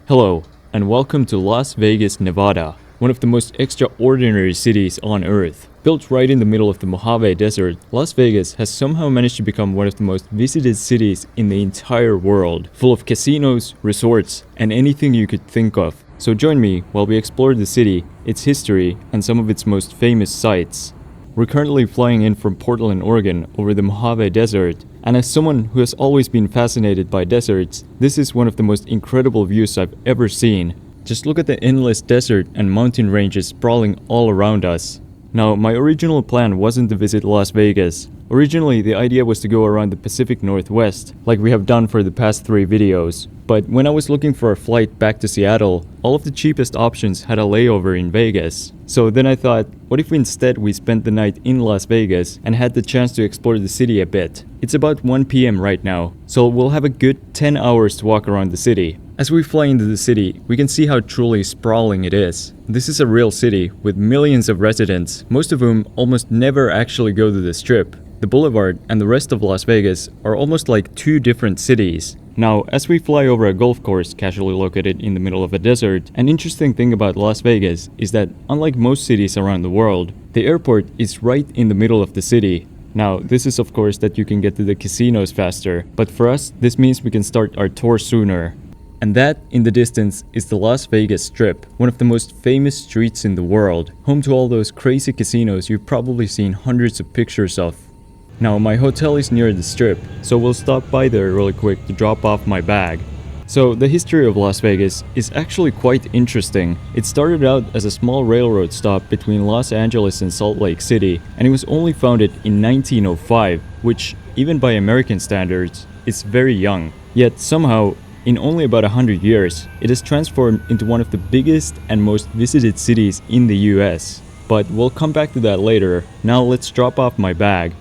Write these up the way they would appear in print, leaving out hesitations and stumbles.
Hello, and welcome to Las Vegas, Nevada, one of the most extraordinary cities on Earth. Built right in the middle of the Mojave Desert, Las Vegas has somehow managed to become one of the most visited cities in the entire world, full of casinos, resorts, and anything you could think of. So join me while we explore the city, its history, and some of its most famous sites. We're currently flying in from Portland, Oregon over the Mojave Desert, and as someone who has always been fascinated by deserts, this is one of the most incredible views I've ever seen. Just look at the endless desert and mountain ranges sprawling all around us. Now, my original plan wasn't to visit Las Vegas. Originally, the idea was to go around the Pacific Northwest, like we have done for the past 3 videos. But when I was looking for a flight back to Seattle, all of the cheapest options had a layover in Vegas. So then I thought, what if instead we spent the night in Las Vegas and had the chance to explore the city a bit? It's about 1 p.m. right now, so we'll have a good 10 hours to walk around the city. As we fly into the city, we can see how truly sprawling it is. This is a real city with millions of residents, most of whom almost never actually go to the Strip. The Boulevard and the rest of Las Vegas are almost like 2 different cities. Now, as we fly over a golf course casually located in the middle of a desert, an interesting thing about Las Vegas is that, unlike most cities around the world, the airport is right in the middle of the city. Now, this is of course that you can get to the casinos faster, but for us, this means we can start our tour sooner. And that, in the distance, is the Las Vegas Strip, one of the most famous streets in the world, home to all those crazy casinos you've probably seen hundreds of pictures of. Now, my hotel is near the Strip, so we'll stop by there really quick to drop off my bag. So, the history of Las Vegas is actually quite interesting. It started out as a small railroad stop between Los Angeles and Salt Lake City, and it was only founded in 1905, which, even by American standards, is very young. Yet, somehow, in only about 100 years, it has transformed into one of the biggest and most visited cities in the US. But we'll come back to that later. Now let's drop off my bag.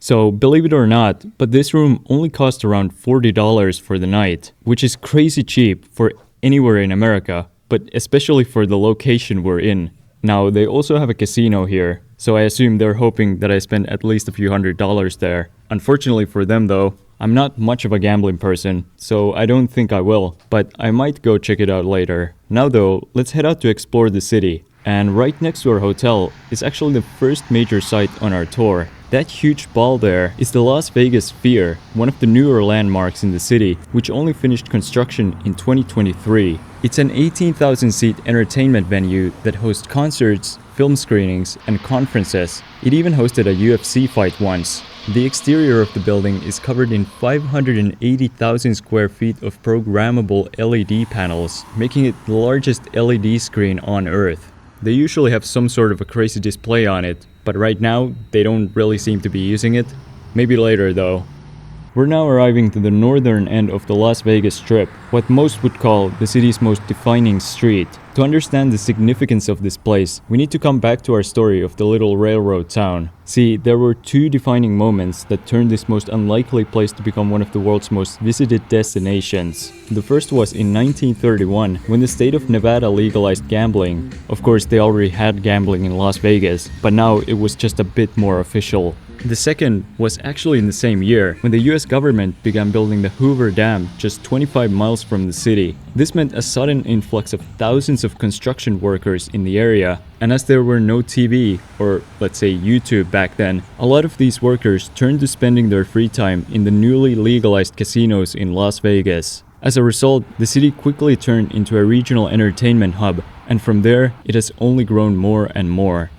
So, believe it or not, but this room only cost around $40 for the night, which is crazy cheap for anywhere in America, but especially for the location we're in. Now, they also have a casino here, so I assume they're hoping that I spend at least a few $100s there. Unfortunately for them though, I'm not much of a gambling person, so I don't think I will, but I might go check it out later. Now though, let's head out to explore the city. And right next to our hotel is actually the first major site on our tour. That huge ball there is the Las Vegas Sphere, one of the newer landmarks in the city, which only finished construction in 2023. It's an 18,000-seat entertainment venue that hosts concerts, film screenings, and conferences. It even hosted a UFC fight once. The exterior of the building is covered in 580,000 square feet of programmable LED panels, making it the largest LED screen on Earth. They usually have some sort of a crazy display on it, but right now, they don't really seem to be using it. Maybe later though. We're now arriving to the northern end of the Las Vegas Strip, what most would call the city's most defining street. To understand the significance of this place, we need to come back to our story of the little railroad town. See, there were 2 defining moments that turned this most unlikely place to become one of the world's most visited destinations. The first was in 1931, when the state of Nevada legalized gambling. Of course, they already had gambling in Las Vegas, but now it was just a bit more official. The second was actually in the same year, when the US government began building the Hoover Dam just 25 miles from the city. This meant a sudden influx of thousands of construction workers in the area, and as there were no TV, or let's say YouTube back then, a lot of these workers turned to spending their free time in the newly legalized casinos in Las Vegas. As a result, the city quickly turned into a regional entertainment hub, and from there, it has only grown more and more.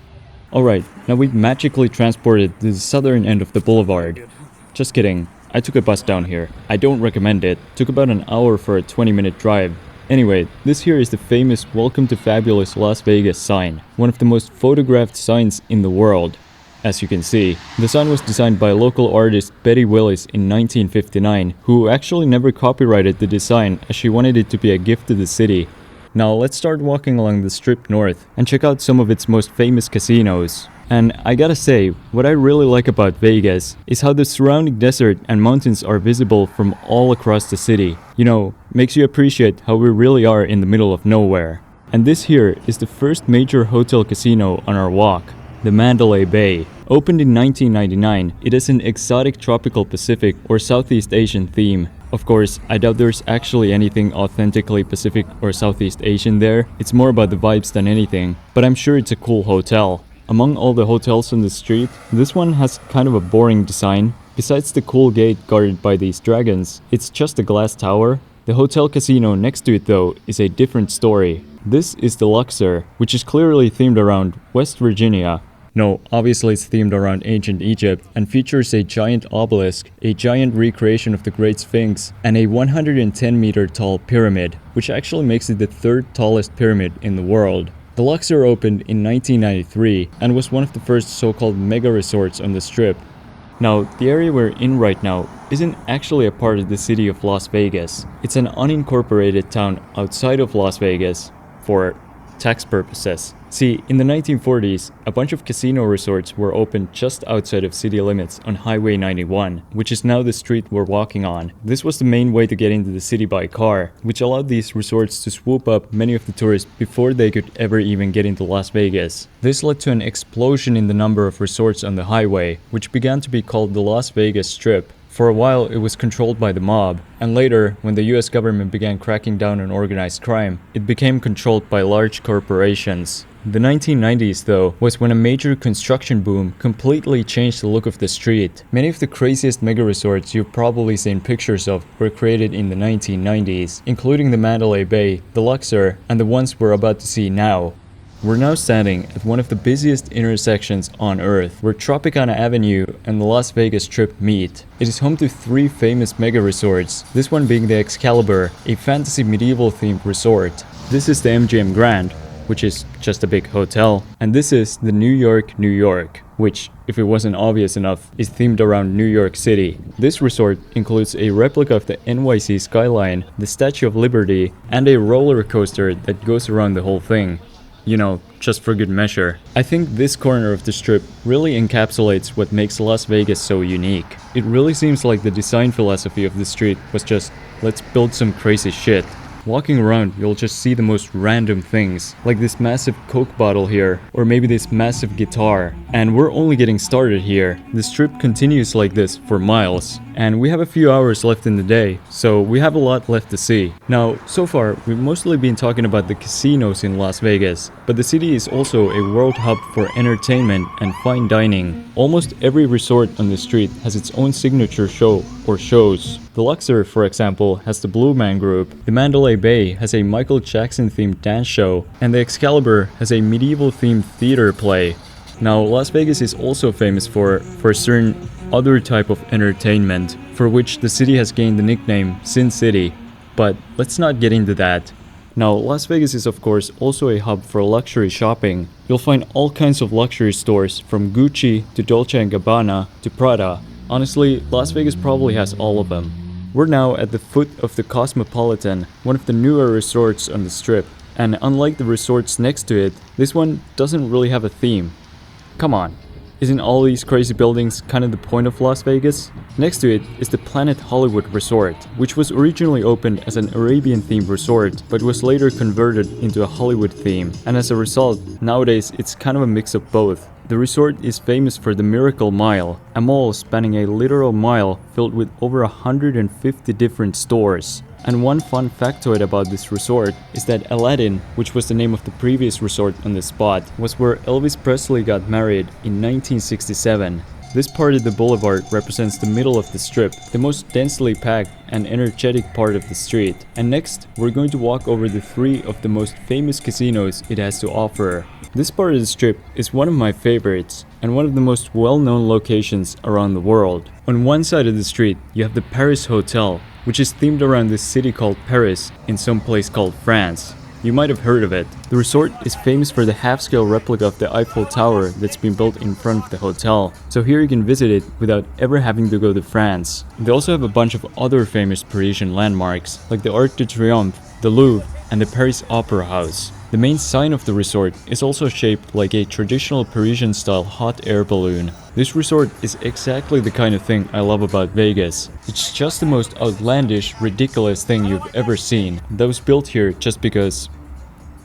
Alright, now we've magically transported to the southern end of the boulevard. Just kidding, I took a bus down here. I don't recommend it. Took about an hour for a 20-minute drive. Anyway, this here is the famous Welcome to Fabulous Las Vegas sign, one of the most photographed signs in the world. As you can see, the sign was designed by local artist Betty Willis in 1959, who actually never copyrighted the design as she wanted it to be a gift to the city. Now let's start walking along the Strip north and check out some of its most famous casinos. And I gotta say, what I really like about Vegas is how the surrounding desert and mountains are visible from all across the city. You know, makes you appreciate how we really are in the middle of nowhere. And this here is the first major hotel casino on our walk, the Mandalay Bay. Opened in 1999, it has an exotic tropical Pacific or Southeast Asian theme. Of course, I doubt there's actually anything authentically Pacific or Southeast Asian there. It's more about the vibes than anything, but I'm sure it's a cool hotel. Among all the hotels on the street, this one has kind of a boring design. Besides the cool gate guarded by these dragons, it's just a glass tower. The hotel casino next to it though is a different story. This is the Luxor, which is clearly themed around West Virginia. No, obviously it's themed around ancient Egypt and features a giant obelisk, a giant recreation of the Great Sphinx, and a 110-meter tall pyramid, which actually makes it the third tallest pyramid in the world. The Luxor opened in 1993 and was one of the first so-called mega resorts on the Strip. Now, the area we're in right now isn't actually a part of the city of Las Vegas. It's an unincorporated town outside of Las Vegas for tax purposes. See, in the 1940s, a bunch of casino resorts were opened just outside of city limits on Highway 91, which is now the street we're walking on. This was the main way to get into the city by car, which allowed these resorts to swoop up many of the tourists before they could ever even get into Las Vegas. This led to an explosion in the number of resorts on the highway, which began to be called the Las Vegas Strip. For a while, it was controlled by the mob, and later, when the US government began cracking down on organized crime, it became controlled by large corporations. The 1990s, though, was when a major construction boom completely changed the look of the street. Many of the craziest mega resorts you've probably seen pictures of were created in the 1990s, including the Mandalay Bay, the Luxor, and the ones we're about to see now. We're now standing at one of the busiest intersections on Earth, where Tropicana Avenue and the Las Vegas Strip meet. It is home to three famous mega resorts, this one being the Excalibur, a fantasy medieval themed resort. This is the MGM Grand, which is just a big hotel, and this is the New York, New York, which, if it wasn't obvious enough, is themed around New York City. This resort includes a replica of the NYC skyline, the Statue of Liberty, and a roller coaster that goes around the whole thing. You know, just for good measure. I think this corner of the Strip really encapsulates what makes Las Vegas so unique. It really seems like the design philosophy of the street was just, let's build some crazy shit. Walking around, you'll just see the most random things, like this massive Coke bottle here, or maybe this massive guitar. And we're only getting started here. The Strip continues like this for miles, and we have a few hours left in the day, so we have a lot left to see. Now, so far, we've mostly been talking about the casinos in Las Vegas, but the city is also a world hub for entertainment and fine dining. Almost every resort on the street has its own signature show or shows. The Luxor, for example, has the Blue Man Group, the Mandalay Bay has a Michael Jackson-themed dance show, and the Excalibur has a medieval-themed theater play. Now, Las Vegas is also famous for a certain other type of entertainment, for which the city has gained the nickname Sin City. But let's not get into that. Now, Las Vegas is of course also a hub for luxury shopping. You'll find all kinds of luxury stores, from Gucci to Dolce & Gabbana to Prada. Honestly, Las Vegas probably has all of them. We're now at the foot of the Cosmopolitan, one of the newer resorts on the Strip. And unlike the resorts next to it, this one doesn't really have a theme. Come on, isn't all these crazy buildings kind of the point of Las Vegas? Next to it is the Planet Hollywood Resort, which was originally opened as an Arabian-themed resort, but was later converted into a Hollywood theme. And as a result, nowadays it's kind of a mix of both. The resort is famous for the Miracle Mile, a mall spanning a literal mile filled with over 150 different stores. And one fun factoid about this resort is that Aladdin, which was the name of the previous resort on the spot, was where Elvis Presley got married in 1967. This part of the boulevard represents the middle of the Strip, the most densely packed and energetic part of the street. And next, we're going to walk over the three of the most famous casinos it has to offer. This part of the Strip is one of my favorites, and one of the most well-known locations around the world. On one side of the street, you have the Paris Hotel, which is themed around this city called Paris in some place called France. You might have heard of it. The resort is famous for the half-scale replica of the Eiffel Tower that's been built in front of the hotel, so here you can visit it without ever having to go to France. They also have a bunch of other famous Parisian landmarks, like the Arc de Triomphe, the Louvre, and the Paris Opera House. The main sign of the resort is also shaped like a traditional Parisian-style hot air balloon. This resort is exactly the kind of thing I love about Vegas. It's just the most outlandish, ridiculous thing you've ever seen, that was built here just because...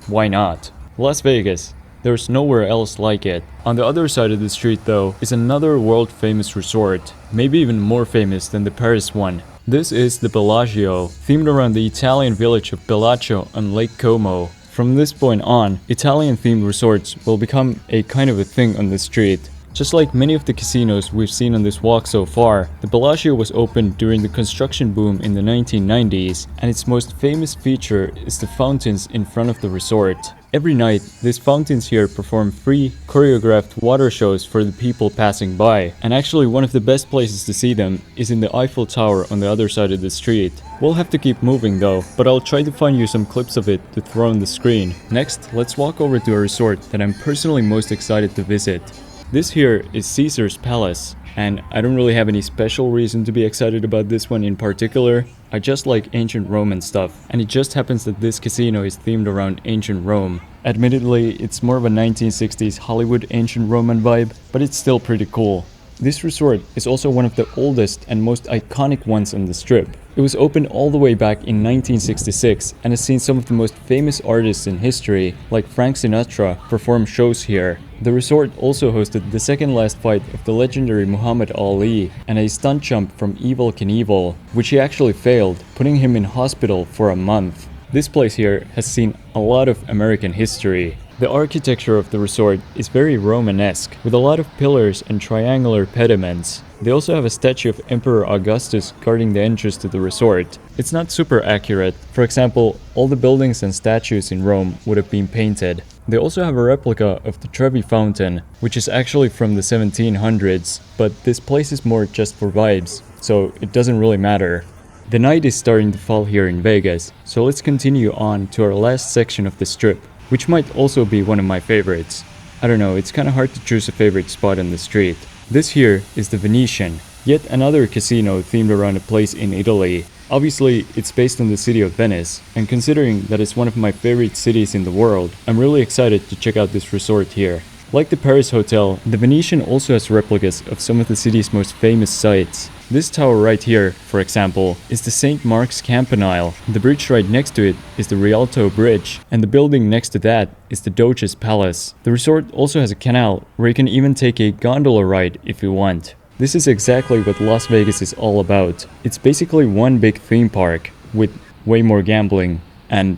why not? Las Vegas. There's nowhere else like it. On the other side of the street though is another world-famous resort, maybe even more famous than the Paris one. This is the Bellagio, themed around the Italian village of Bellaccio on Lake Como. From this point on, Italian-themed resorts will become a kind of a thing on the street. Just like many of the casinos we've seen on this walk so far, the Bellagio was opened during the construction boom in the 1990s, and its most famous feature is the fountains in front of the resort. Every night, these fountains here perform free, choreographed water shows for the people passing by, and actually one of the best places to see them is in the Eiffel Tower on the other side of the street. We'll have to keep moving though, but I'll try to find you some clips of it to throw on the screen. Next, let's walk over to a resort that I'm personally most excited to visit. This here is Caesar's Palace, and I don't really have any special reason to be excited about this one in particular. I just like ancient Roman stuff, and it just happens that this casino is themed around ancient Rome. Admittedly, it's more of a 1960s Hollywood ancient Roman vibe, but it's still pretty cool. This resort is also one of the oldest and most iconic ones on the Strip. It was opened all the way back in 1966 and has seen some of the most famous artists in history, like Frank Sinatra, perform shows here. The resort also hosted the second last fight of the legendary Muhammad Ali and a stunt jump from Evel Knievel, which he actually failed, putting him in hospital for a month. This place here has seen a lot of American history. The architecture of the resort is very Romanesque, with a lot of pillars and triangular pediments. They also have a statue of Emperor Augustus guarding the entrance to the resort. It's not super accurate. For example, all the buildings and statues in Rome would have been painted. They also have a replica of the Trevi Fountain, which is actually from the 1700s, but this place is more just for vibes, so it doesn't really matter. The night is starting to fall here in Vegas, so let's continue on to our last section of the Strip, which might also be one of my favorites. I don't know, it's kinda hard to choose a favorite spot on the street. This here is the Venetian, yet another casino themed around a place in Italy. Obviously, it's based on the city of Venice, and considering that it's one of my favorite cities in the world, I'm really excited to check out this resort here. Like the Paris Hotel, the Venetian also has replicas of some of the city's most famous sites. This tower right here, for example, is the St. Mark's Campanile. The bridge right next to it is the Rialto Bridge, and the building next to that is the Doge's Palace. The resort also has a canal where you can even take a gondola ride if you want. This is exactly what Las Vegas is all about. It's basically one big theme park with way more gambling and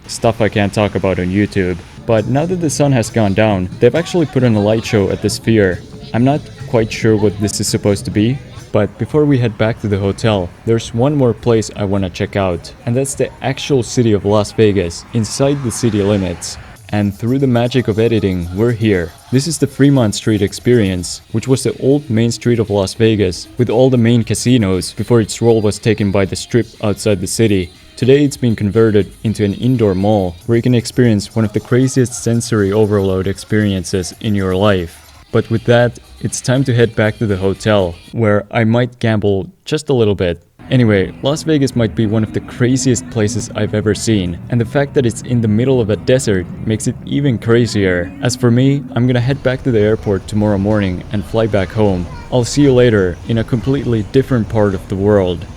stuff I can't talk about on YouTube. But now that the sun has gone down, they've actually put on a light show at the Sphere. I'm not quite sure what this is supposed to be, but before we head back to the hotel, there's one more place I want to check out, and that's the actual city of Las Vegas, inside the city limits. And through the magic of editing, we're here. This is the Fremont Street Experience, which was the old main street of Las Vegas, with all the main casinos before its role was taken by the Strip outside the city. Today it's been converted into an indoor mall where you can experience one of the craziest sensory overload experiences in your life. But with that, it's time to head back to the hotel, where I might gamble just a little bit. Anyway, Las Vegas might be one of the craziest places I've ever seen, and the fact that it's in the middle of a desert makes it even crazier. As for me, I'm gonna head back to the airport tomorrow morning and fly back home. I'll see you later in a completely different part of the world.